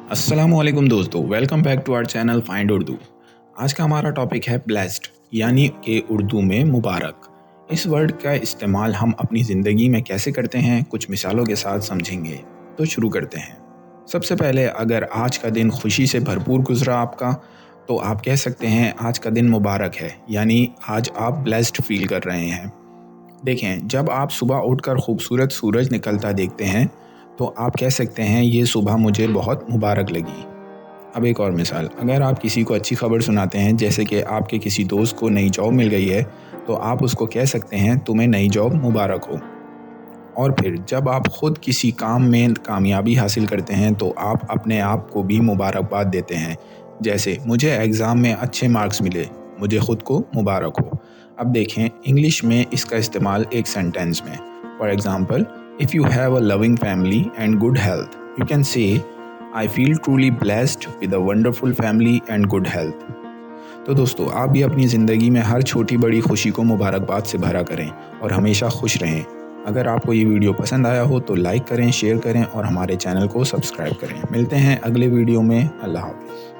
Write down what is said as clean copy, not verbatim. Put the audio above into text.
अस्सलामुअलैकुम दोस्तों, welcome back to our channel find Urdu. आज का हमारा टॉपिक है ब्लेस्ड, यानी कि उर्दू में मुबारक। इस वर्ड का इस्तेमाल हम अपनी ज़िंदगी में कैसे करते हैं, कुछ मिसालों के साथ समझेंगे। तो शुरू करते हैं। सबसे पहले, अगर आज का दिन खुशी से भरपूर गुजरा आपका, तो आप कह सकते हैं आज का दिन मुबारक है, यानी आज आप ब्लेस्ड फील कर रहे हैं। देखें, जब आप सुबह उठकर खूबसूरत सूरज निकलता देखते हैं तो आप कह सकते हैं ये सुबह मुझे बहुत मुबारक लगी। अब एक और मिसाल, अगर आप किसी को अच्छी खबर सुनाते हैं, जैसे कि आपके किसी दोस्त को नई जॉब मिल गई है, तो आप उसको कह सकते हैं तुम्हें नई जॉब मुबारक हो। और फिर जब आप खुद किसी काम में कामयाबी हासिल करते हैं तो आप अपने आप को भी मुबारकबाद देते हैं, जैसे मुझे एग्ज़ाम में अच्छे मार्क्स मिले, मुझे खुद को मुबारक हो। अब देखें, इंग्लिश में इसका इस्तेमाल एक सेंटेंस में। For example, if you have a loving family and good health, you can say I feel truly blessed with a wonderful family and good health. तो दोस्तों, आप भी अपनी ज़िंदगी में हर छोटी बड़ी खुशी को मुबारकबाद से भरा करें और हमेशा खुश रहें। अगर आपको ये वीडियो पसंद आया हो तो लाइक करें, शेयर करें और हमारे चैनल को सब्सक्राइब करें। मिलते हैं अगले वीडियो में। अल्लाह हाफ़िज़।